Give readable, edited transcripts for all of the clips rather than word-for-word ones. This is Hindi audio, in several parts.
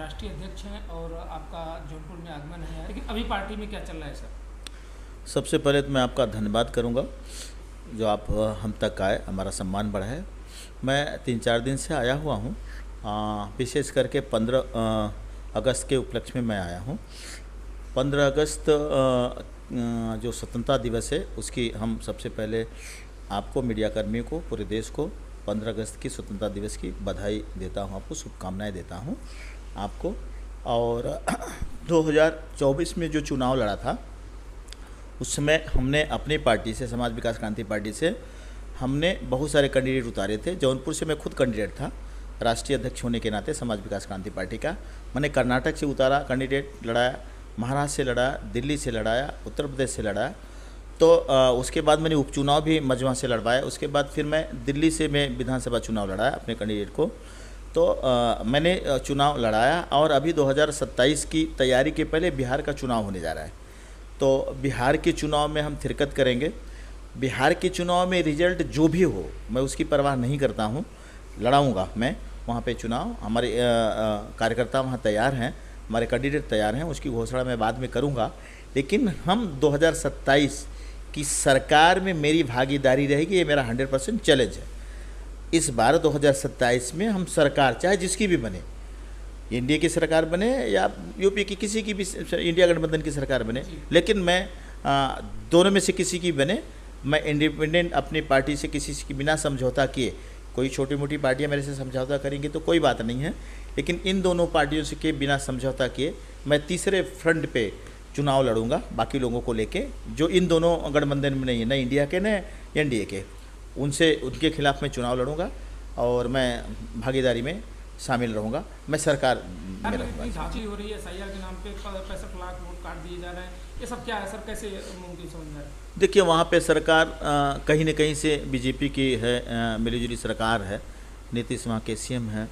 राष्ट्रीय अध्यक्ष हैं और आपका जौनपुर में आगमन है, लेकिन अभी पार्टी में क्या चल रहा है सर? सबसे पहले तो मैं आपका धन्यवाद करूंगा जो आप हम तक आए, हमारा सम्मान बढ़ा है। मैं 3-4 दिन से आया हुआ हूं, विशेष करके 15 अगस्त के उपलक्ष्य में मैं आया हूं। 15 अगस्त जो स्वतंत्रता दिवस है उसकी हम सबसे पहले आपको, मीडियाकर्मियों को, पूरे देश को 15 अगस्त की स्वतंत्रता दिवस की बधाई देता हूं, आपको शुभकामनाएं देता हूं आपको। और 2024 में जो चुनाव लड़ा था उस समय हमने अपनी पार्टी से, समाज विकास क्रांति पार्टी से, हमने बहुत सारे कैंडिडेट उतारे थे। जौनपुर से मैं खुद कैंडिडेट था, राष्ट्रीय अध्यक्ष होने के नाते समाज विकास क्रांति पार्टी का। मैंने कर्नाटक से उतारा कैंडिडेट, लड़ाया, महाराष्ट्र से लड़ाया, दिल्ली से लड़ाया, उत्तर प्रदेश से लड़ाया। तो उसके बाद मैंने उपचुनाव भी मजवा से लड़वाया। उसके बाद फिर मैं दिल्ली से मैं विधानसभा चुनाव लड़ाया अपने कैंडिडेट को। तो मैंने चुनाव लड़ाया और अभी 2027 की तैयारी के पहले बिहार का चुनाव होने जा रहा है। तो बिहार के चुनाव में हम शिरकत करेंगे। बिहार के चुनाव में रिजल्ट जो भी हो मैं उसकी परवाह नहीं करता हूँ, लड़ाऊँगा मैं वहाँ पे चुनाव। हमारे कार्यकर्ता वहाँ तैयार हैं, हमारे कैंडिडेट तैयार हैं, उसकी घोषणा मैं बाद में करूँगा। लेकिन हम 2027 की सरकार में मेरी भागीदारी रहेगी, ये मेरा 100% चैलेंज है। इस बार 2027 में हम सरकार, चाहे जिसकी भी बने, एनडीए की सरकार बने या यूपी की किसी की भी, इंडिया गठबंधन की सरकार बने, लेकिन मैं दोनों में से किसी की बने, मैं इंडिपेंडेंट अपनी पार्टी से किसी की बिना समझौता किए, कोई छोटी मोटी पार्टियां मेरे से समझौता करेंगी तो कोई बात नहीं है, लेकिन इन दोनों पार्टियों से के बिना समझौता किए मैं तीसरे फ्रंट पे चुनाव लड़ूंगा बाकी लोगों को लेके, जो इन दोनों गठबंधन में नहीं है, न इंडिया के न एनडीए के, उनके खिलाफ मैं चुनाव लड़ूंगा और मैं भागीदारी में शामिल रहूँगा। मैं सरकार में रहूँगा। धांधली हो रही है, एसआईआर के नाम पे 65 लाख वोट काट दिए जा रहे हैं, ये सब क्या है सर, कैसे मुमकिन समझ में आ रहा है? देखिए, वहाँ पे सरकार कहीं न कहीं से बीजेपी की है, मिलीजुली सरकार है, नीतीश वहाँ के सीएम हैं,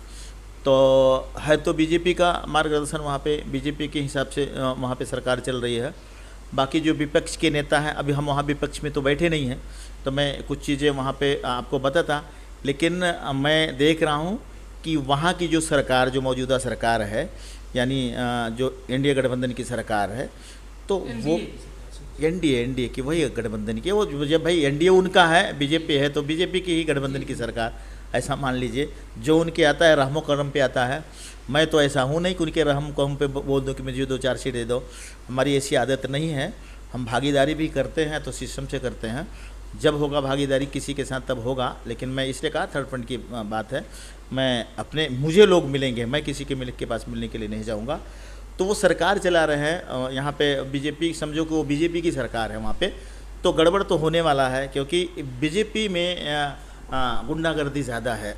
तो है तो बीजेपी का मार्गदर्शन वहाँ पे, बीजेपी के हिसाब से वहाँ पे सरकार चल रही है। बाकी जो विपक्ष के नेता हैं, अभी हम वहाँ विपक्ष में तो बैठे नहीं हैं, तो मैं कुछ चीज़ें वहाँ पे आपको बताता, लेकिन मैं देख रहा हूँ कि वहाँ की जो सरकार, जो मौजूदा सरकार है, यानी जो एनडीए गठबंधन की सरकार है, तो वो एनडीए की, वही गठबंधन की, वो जब भाई एनडीए उनका है, बीजेपी है, तो बीजेपी की ही गठबंधन की सरकार, ऐसा मान लीजिए। जो उनके आता है रहमो करम पे आता है। मैं तो ऐसा हूँ नहीं कि उनके रहम करम पे बोल दो कि मुझे 2-4 सीट दे दो, हमारी ऐसी आदत नहीं है। हम भागीदारी भी करते हैं तो सिस्टम से करते हैं, जब होगा भागीदारी किसी के साथ तब होगा। लेकिन मैं इसलिए कहा, थर्ड फ्रंट की बात है, मैं अपने, मुझे लोग मिलेंगे, मैं किसी के पास मिलने के लिए नहीं जाऊँगा। तो वो सरकार चला रहे हैं यहाँ पे बीजेपी, समझो कि वो बीजेपी की सरकार है वहाँ पे, तो गड़बड़ तो होने वाला है, क्योंकि बीजेपी में गुंडागर्दी ज़्यादा है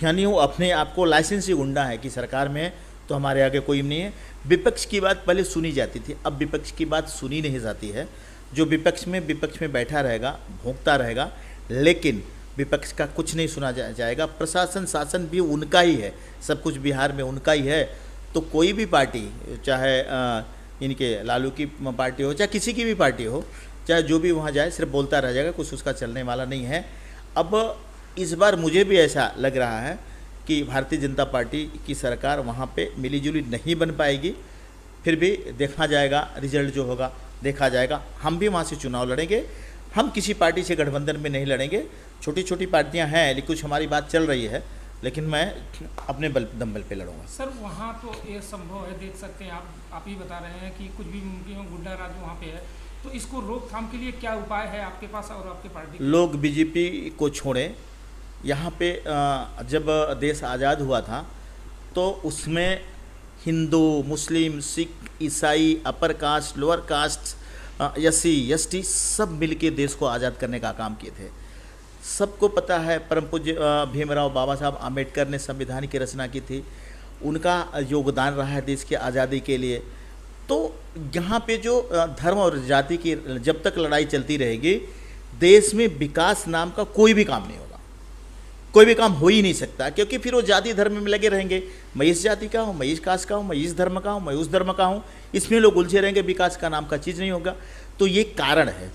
यानी वो अपने आप को लाइसेंसी गुंडा है कि सरकार में तो हमारे आगे कोई नहीं है। विपक्ष की बात पहले सुनी जाती थी, अब विपक्ष की बात सुनी नहीं जाती है। जो विपक्ष में बैठा रहेगा, भोंकता रहेगा, लेकिन विपक्ष का कुछ नहीं सुना जाएगा। प्रशासन, शासन भी उनका ही है, सब कुछ बिहार में उनका ही है। तो कोई भी पार्टी, चाहे इनके लालू की पार्टी हो, चाहे किसी की भी पार्टी हो, चाहे जो भी वहाँ जाए, सिर्फ बोलता रह जाएगा, कुछ उसका चलने वाला नहीं है। अब इस बार मुझे भी ऐसा लग रहा है कि भारतीय जनता पार्टी की सरकार वहाँ पे मिलीजुली नहीं बन पाएगी। फिर भी देखा जाएगा, रिजल्ट जो होगा देखा जाएगा। हम भी वहाँ से चुनाव लड़ेंगे, हम किसी पार्टी से गठबंधन में नहीं लड़ेंगे। छोटी छोटी पार्टियां हैं, लेकिन कुछ हमारी बात चल रही है, लेकिन मैं अपने दम पे लड़ूंगा। सर वहाँ तो ये संभव है, देख सकते हैं आप ही बता रहे हैं कि कुछ भी मुमकिन हो, गुंडा राज वहाँ पे है, तो इसको रोकथाम के लिए क्या उपाय है आपके पास और आपके पार्टी? लोग बीजेपी को छोड़ें। यहाँ पे जब देश आज़ाद हुआ था तो उसमें हिंदू, मुस्लिम, सिख, ईसाई, upper caste, lower caste, SC, ST सब मिलके देश को आज़ाद करने का काम किए थे। सबको पता है, परम पूज्य भीमराव बाबा साहब आम्बेडकर ने संविधान की रचना की थी, उनका योगदान रहा है देश की आज़ादी के लिए। तो यहाँ पे जो धर्म और जाति की जब तक लड़ाई चलती रहेगी, देश में विकास नाम का कोई भी काम नहीं होगा, कोई भी काम हो ही नहीं सकता, क्योंकि फिर वो जाति धर्म में लगे रहेंगे। मैं इस जाति का हूँ, मैं इस कास्ट का हूँ, मैं इस धर्म का हूँ, मैं उस धर्म का हूँ, इसमें लोग उलझे रहेंगे, विकास का नाम का चीज़ नहीं होगा। तो ये कारण है।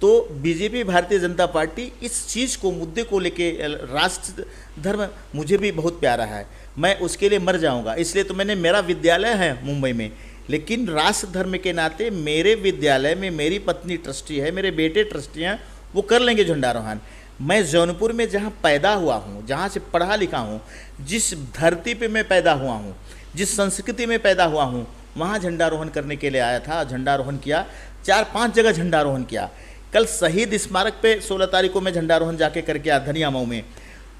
तो बीजेपी भारतीय जनता पार्टी इस चीज़ को, मुद्दे को लेके, राष्ट्र धर्म मुझे भी बहुत प्यारा है, मैं उसके लिए मर जाऊंगा। इसलिए तो मैंने, मेरा विद्यालय है मुंबई में, लेकिन राष्ट्र धर्म के नाते मेरे विद्यालय में मेरी पत्नी ट्रस्टी है, मेरे बेटे ट्रस्टी हैं, वो कर लेंगे झंडारोहण। मैं जौनपुर में जहाँ पैदा हुआ हूँ, जहाँ से पढ़ा लिखा हूँ, जिस धरती पे मैं पैदा हुआ हूँ, जिस संस्कृति में पैदा हुआ हूँ, वहाँ झंडारोहण करने के लिए आया था। झंडारोहण किया, 4-5 जगह झंडारोहण किया। कल शहीद स्मारक पे 16 तारीख को मैं झंडारोहण जाके करके आया धनिया मऊ में।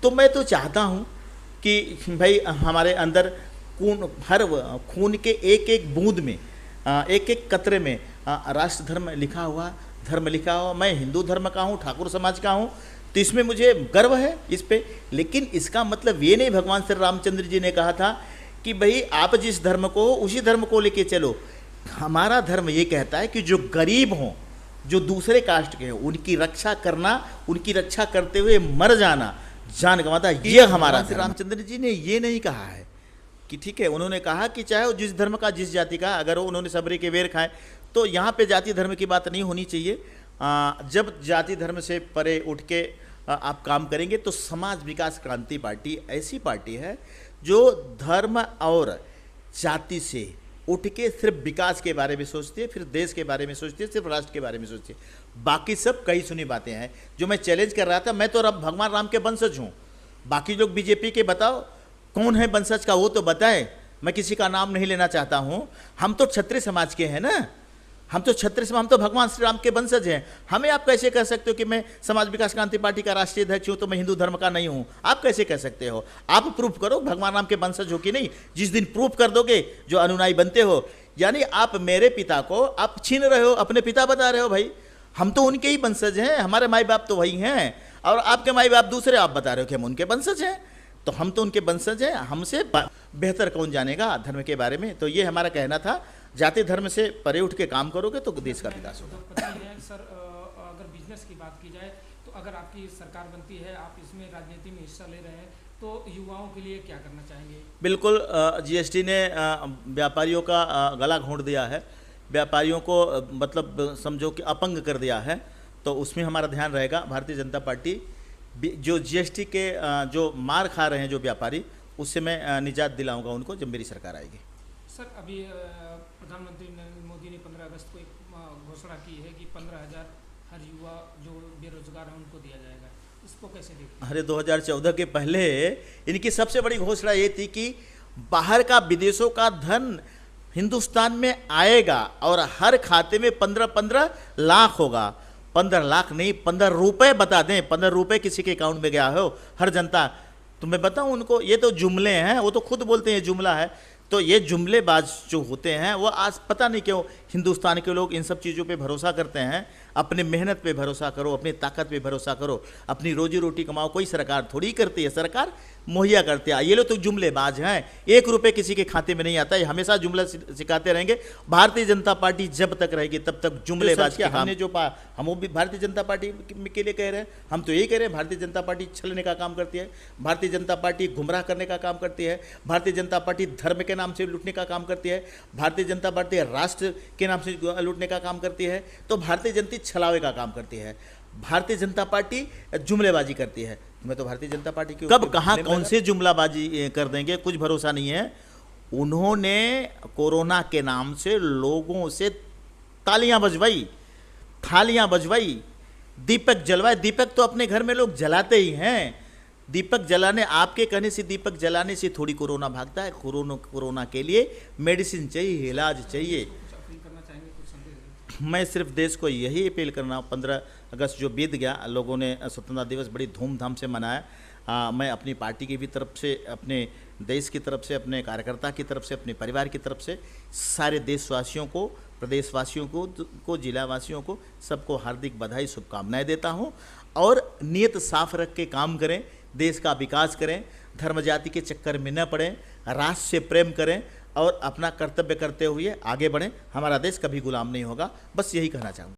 तो मैं तो चाहता हूँ कि भाई हमारे अंदर खून के एक एक बूंद में, एक एक कतरे में राष्ट्र धर्म लिखा हुआ, धर्म लिखा हुआ। मैं हिंदू धर्म का हूँ, ठाकुर समाज का हूँ, तो इसमें मुझे गर्व है इस पे। लेकिन इसका मतलब ये नहीं, भगवान श्री रामचंद्र जी ने कहा था कि भाई आप जिस धर्म को हो उसी धर्म को लेके चलो। हमारा धर्म ये कहता है कि जो गरीब हों, जो दूसरे कास्ट के हों, उनकी रक्षा करना, उनकी रक्षा करते हुए मर जाना, जान गंवाता, ये हमारा धर्म। रामचंद्र जी ने ये नहीं कहा है कि ठीक है, उन्होंने कहा कि चाहे वो जिस धर्म का, जिस जाति का, अगर वो उन्होंने सबरे के वेर खाए, तो यहाँ पे जाति धर्म की बात नहीं होनी चाहिए। जब जाति धर्म से परे उठ के आप काम करेंगे तो समाज विकास क्रांति पार्टी ऐसी पार्टी है जो धर्म और जाति से उठ के सिर्फ विकास के बारे में सोचती है, फिर देश के बारे में सोचती है, सिर्फ राष्ट्र के बारे में सोचती है। बाकी सब कई सुनी बातें हैं। जो मैं चैलेंज कर रहा था, मैं तो भगवान राम के वंशज हूँ। बाकी लोग बीजेपी के बताओ कौन है वंशज का, वो तो बताए। मैं किसी का नाम नहीं लेना चाहता हूँ। हम तो क्षत्रिय समाज के हैं ना, हम तो क्षत्रिय समाज, हम तो भगवान श्री राम के वंशज हैं। हमें आप कैसे कह सकते हो कि मैं समाज विकास क्रांति पार्टी का राष्ट्रीय अध्यक्ष हूँ तो मैं हिंदू धर्म का नहीं हूँ? आप कैसे कह सकते हो? आप प्रूफ करो भगवान राम के वंशज हो कि नहीं। जिस दिन प्रूफ कर दोगे, जो अनुयायी बनते हो, यानी आप मेरे पिता को आप छीन रहे हो, अपने पिता बता रहे हो। भाई हम तो उनके ही वंशज हैं, हमारे माई बाप तो वही हैं, और आपके माई बाप दूसरे, आप बता रहे हो कि हम उनके वंशज हैं। तो हम तो उनके वंशज हैं, हमसे बेहतर कौन जानेगा धर्म के बारे में। तो ये हमारा कहना था, जाति धर्म से परे उठ के काम करोगे तो देश का विकास होगा। सर, अगर बिजनेस की बात की जाए तो अगर आपकी सरकार बनती है, आप इसमें राजनीति में हिस्सा ले रहे हैं, तो युवाओं के लिए क्या करना चाहेंगे? बिल्कुल, जीएसटी ने व्यापारियों का गला घोंट दिया है, व्यापारियों को मतलब समझो कि अपंग कर दिया है। तो उसमें हमारा ध्यान रहेगा। भारतीय जनता पार्टी जो जीएसटी के जो मार खा रहे हैं जो व्यापारी, उससे मैं निजात दिलाऊंगा उनको जब मेरी सरकार आएगी। सर, अभी प्रधानमंत्री नरेंद्र मोदी ने 15 अगस्त को एक घोषणा की है कि 15,000 हर युवा जो बेरोजगार है उनको दिया जाएगा। इसको कैसे देखते हैं? अरे 2014 के पहले इनकी सबसे बड़ी घोषणा ये थी कि बाहर का, विदेशों का धन हिंदुस्तान में आएगा और हर खाते में 15-15 लाख होगा। 15 लाख नहीं, 15 रुपए बता दें, 15 रुपए किसी के अकाउंट में गया हो हर जनता। तो मैं बताऊं उनको, ये तो जुमले हैं, वो तो खुद बोलते हैं जुमला है। तो ये जुमलेबाज जो होते हैं वो आज पता नहीं क्यों हिंदुस्तान के लोग इन सब चीज़ों पे भरोसा करते हैं। अपने मेहनत पे भरोसा करो, अपनी ताकत पे भरोसा करो, अपनी रोजी रोटी कमाओ। कोई सरकार थोड़ी करती है, सरकार मुहैया करते हैं। ये लोग तो जुमलेबाज हैं, 1 रुपये किसी के खाते में नहीं आता है। हमेशा जुमला सिखाते रहेंगे। भारतीय जनता पार्टी जब तक रहेगी तब तक जुमलेबाज के हमने जो हम वो भी भारतीय जनता पार्टी के लिए कह रहे हैं। हम तो यही कह रहे हैं, भारतीय जनता पार्टी छलने का काम करती है, भारतीय जनता पार्टी गुमराह करने का काम करती है, भारतीय जनता पार्टी धर्म के नाम से लूटने का काम करती है, भारतीय जनता पार्टी राष्ट्र के नाम से लूटने का काम करती है। तो भारतीय जनता छलावे का काम करती है, भारतीय जनता पार्टी जुमलेबाजी करती है। मैं तो भारतीय जनता पार्टी की कब कहाँ कौन से जुमलाबाजी कर देंगे कुछ भरोसा नहीं है। उन्होंने कोरोना के नाम से लोगों से तालियां बजवाई, थालियां बजवाई, दीपक जलवाए। दीपक तो अपने घर में लोग जलाते ही हैं। दीपक जलाने, आपके कहने से दीपक जलाने से थोड़ी कोरोना भागता है। कोरोना के लिए मेडिसिन चाहिए, इलाज चाहिए। मैं सिर्फ देश को यही अपील करना, 15 अगस्त जो बीत गया, लोगों ने स्वतंत्रता दिवस बड़ी धूमधाम से मनाया। मैं अपनी पार्टी की भी तरफ से, अपने देश की तरफ से, अपने कार्यकर्ता की तरफ से, अपने परिवार की तरफ से सारे देशवासियों को, प्रदेशवासियों को जिलावासियों को, सबको हार्दिक बधाई, शुभकामनाएं देता हूं। और नियत साफ रख के काम करें, देश का विकास करें, धर्म जाति के चक्कर में न पड़ें, राष्ट्र से प्रेम करें और अपना कर्तव्य करते हुए आगे बढ़ें। हमारा देश कभी गुलाम नहीं होगा। बस यही कहना चाहूँगा।